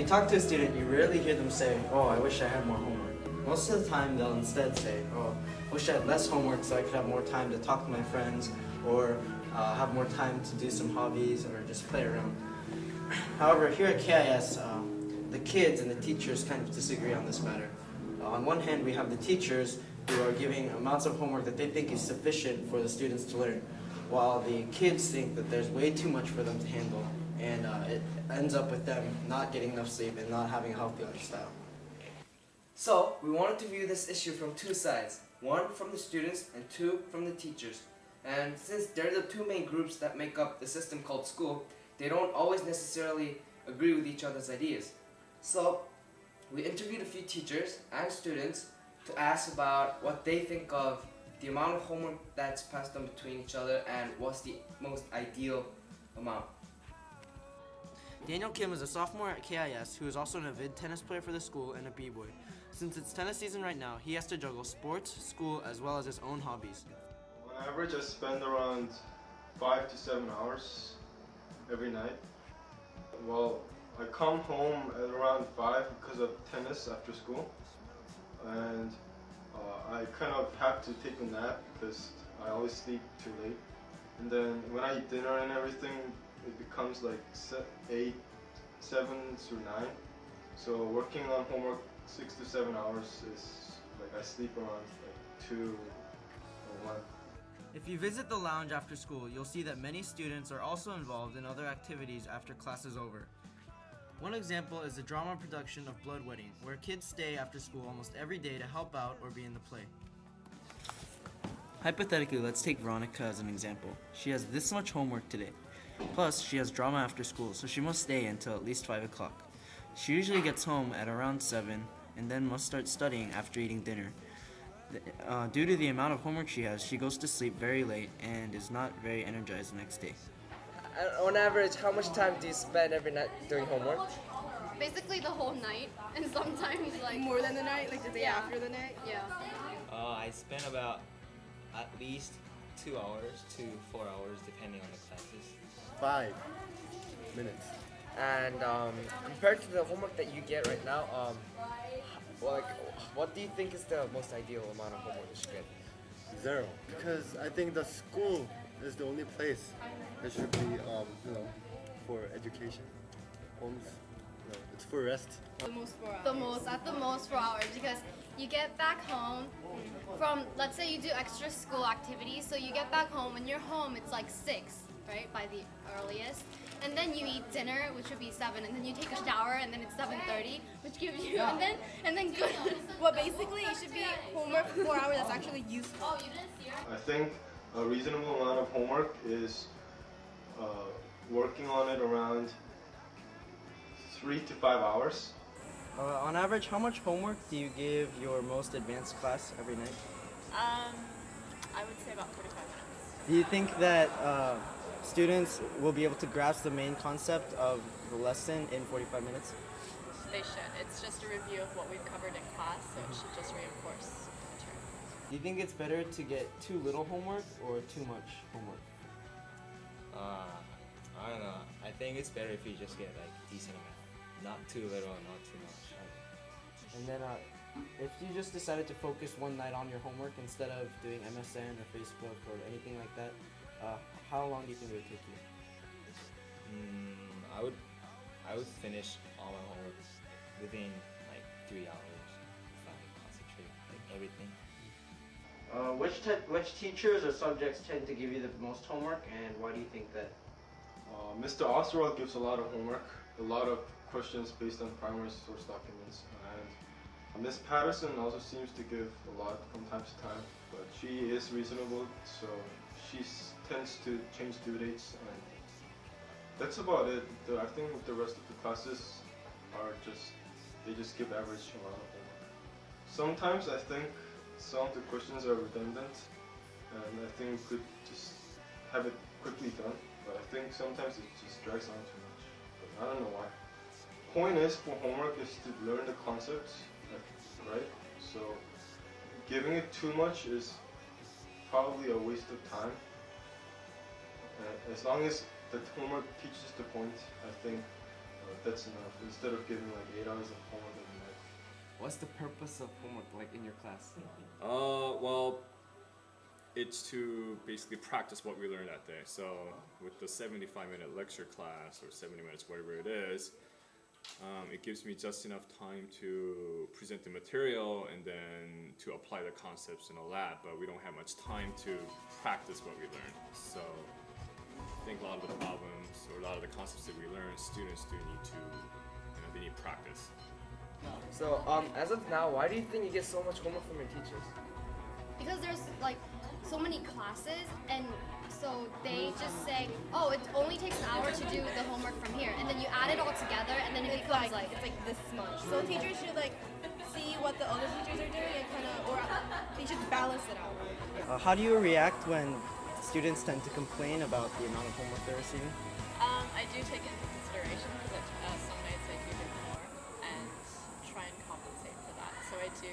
you talk to a student, you rarely hear them say, "Oh, I wish I had more homework." Most of the time, they'll instead say, "Oh, I wish I had less homework so I could have more time to talk to my friends, or have more time to do some hobbies, or just play around." However, here at KIS, the kids and the teachers kind of disagree on this matter. On one hand, we have the teachers who are giving amounts of homework that they think is sufficient for the students to learn, while the kids think that there's way too much for them to handle, and it ends up with them not getting enough sleep and not having a healthy lifestyle. So, we wanted to view this issue from two sides, one from the students and two from the teachers. And since they're the two main groups that make up the system called school, they don't always necessarily agree with each other's ideas. So, we interviewed a few teachers and students to ask about what they think of the amount of homework that's passed on between each other and what's the most ideal amount. Daniel Kim is a sophomore at KIS who is also an avid tennis player for the school and a b-boy. Since it's tennis season right now, he has to juggle sports, school, as well as his own hobbies. On average, I spend around 5 to 7 hours every night. Well, I come home at around 5 because of tennis after school, and I kind of have to take a nap because I always sleep too late. And then when I eat dinner and everything, it becomes like 8, 7 to 9. So working on homework 6 to 7 hours is like I sleep around like 2 or 1. If you visit the lounge after school, you'll see that many students are also involved in other activities after class is over. One example is the drama production of Blood Wedding, where kids stay after school almost every day to help out or be in the play. Hypothetically, let's take Veronica as an example. She has this much homework today. Plus, she has drama after school, so she must stay until at least 5 o'clock. She usually gets home at around 7 and then must start studying after eating dinner. Due to the amount of homework she has, she goes to sleep very late and is not very energized the next day. On average, how much time do you spend every night doing homework? Basically the whole night, and sometimes like More than the night, like the day Yeah. after the night? yeah. I spend about at least 2 hours to 4 hours depending on the classes. 5 minutes. And compared to the homework that you get right now, what do you think is the most ideal amount of homework that you get? 0. Because I think the school is the only place that should be, for education. Homes, it's for rest. The most 4 hours. At the most 4 hours, because you get back home from, let's say you do extra school activities, so you get back home, when you're home it's like 6, right, by the earliest, and then you eat dinner, which would be 7, and then you take a shower, and then it's 7:30, which gives you, and then good. Well, basically, it should be homework for 4 hours that's actually useful. Oh, you didn't see her? I think a reasonable amount of homework is working on it around 3 to 5 hours. On average, how much homework do you give your most advanced class every night? I would say about 45 minutes. Do you think that students will be able to grasp the main concept of the lesson in 45 minutes? They should. It's just a review of what we've covered in class, so it should just reinforce material. Do you think it's better to get too little homework or too much homework? I don't know. I think it's better if you just get like decent amount, not too little, not too much. And then if you just decided to focus one night on your homework instead of doing MSN or Facebook or anything like that, how long do you think it would take you? I would finish all my homework within like 3 hours if I concentrate like everything. Which teachers or subjects tend to give you the most homework, and why do you think that? Mr. Oswald gives a lot of homework, a lot of questions based on primary source documents, and Miss Patterson also seems to give a lot from time to time, but she is reasonable, so she tends to change due dates, and that's about it. I think the rest of the classes are they just give average amount of homework. Sometimes I think some of the questions are redundant, and I think we could just have it quickly done, but I think sometimes it just drags on too much, but I don't know why. Point is, for homework is to learn the concepts, right? So giving it too much is probably a waste of time. As long as the homework teaches the point, I think that's enough instead of giving like 8 hours of homework every night. What's the purpose of homework like in your class? Well, it's to basically practice what we learned that day. So with the 75-minute lecture class, or 70 minutes, whatever it is, it gives me just enough time to present the material and then to apply the concepts in a lab, but we don't have much time to practice what we learned. So I think a lot of the problems or a lot of the concepts that we learn, students do need to, they need practice. So, as of now, why do you think you get so much homework from your teachers? Because there's like so many classes, and so they just say, oh, it only takes an hour to do the homework from here, and then you add it all together, and then it becomes like it's like this much. So teachers should like see what the other teachers are doing and kind of, or they should balance it out. How do you react when students tend to complain about the amount of homework they're receiving? I do take it into consideration because some nights I do get more and try and compensate for that. So I do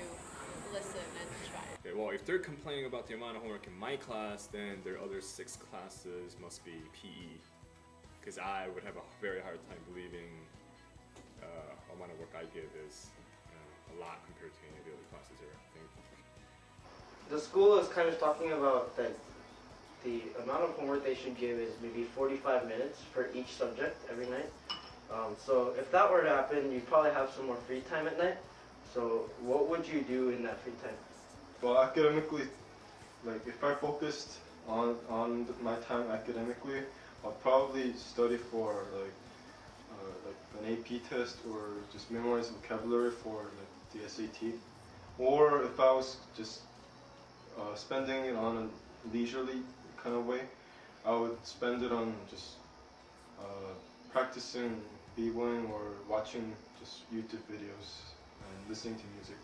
listen and try. Okay, well, if they're complaining about the amount of homework in my class, then their other 6 classes must be PE, because I would have a very hard time believing the amount of work I give is a lot compared to any of the other classes here, I think. The school is kind of talking about that the amount of homework they should give is maybe 45 minutes for each subject every night. So if that were to happen, you'd probably have some more free time at night. So what would you do in that free time? Well, academically, like if I focused on my time academically, I'll probably study for like an AP test or just memorize vocabulary for like the SAT. Or if I was just spending it on a leisurely kind of way, I would spend it on just practicing b-boying or watching just YouTube videos and listening to music.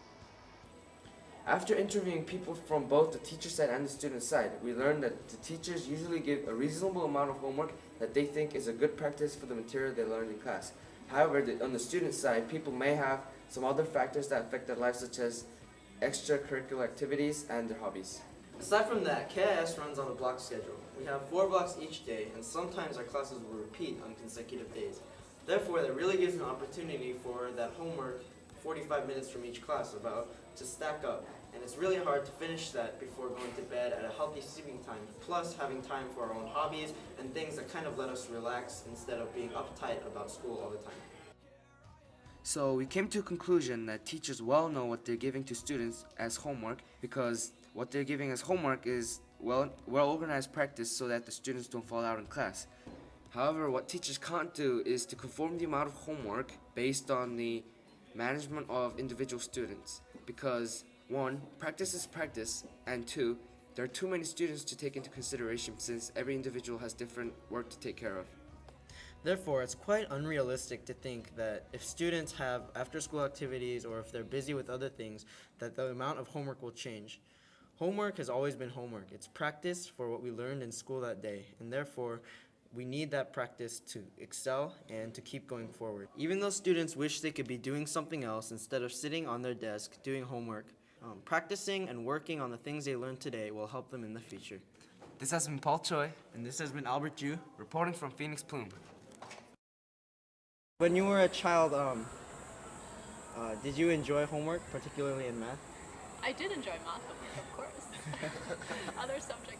After interviewing people from both the teacher side and the student side, we learned that the teachers usually give a reasonable amount of homework that they think is a good practice for the material they learned in class. However, on the student side, people may have some other factors that affect their lives, such as extracurricular activities and their hobbies. Aside from that, KIS runs on a block schedule. We have 4 blocks each day, and sometimes our classes will repeat on consecutive days. Therefore, that really gives an opportunity for that homework, 45 minutes from each class, to stack up. And it's really hard to finish that before going to bed at a healthy sleeping time, plus having time for our own hobbies and things that kind of let us relax instead of being uptight about school all the time. So we came to a conclusion that teachers well know what they're giving to students as homework, because what they're giving as homework is well-organized practice so that the students don't fall out in class. However, what teachers can't do is to conform the amount of homework based on the management of individual students, because 1, practice is practice, and 2, there are too many students to take into consideration since every individual has different work to take care of. Therefore, it's quite unrealistic to think that if students have after-school activities or if they're busy with other things, that the amount of homework will change. Homework has always been homework. It's practice for what we learned in school that day, and therefore, we need that practice to excel and to keep going forward. Even though students wish they could be doing something else instead of sitting on their desk doing homework, practicing and working on the things they learned today will help them in the future. This has been Paul Choi, And this has been Albert Joo. reporting from Phoenix Plume. When you were a child, did you enjoy homework, particularly in math? I did enjoy math homework, of course. Other subjects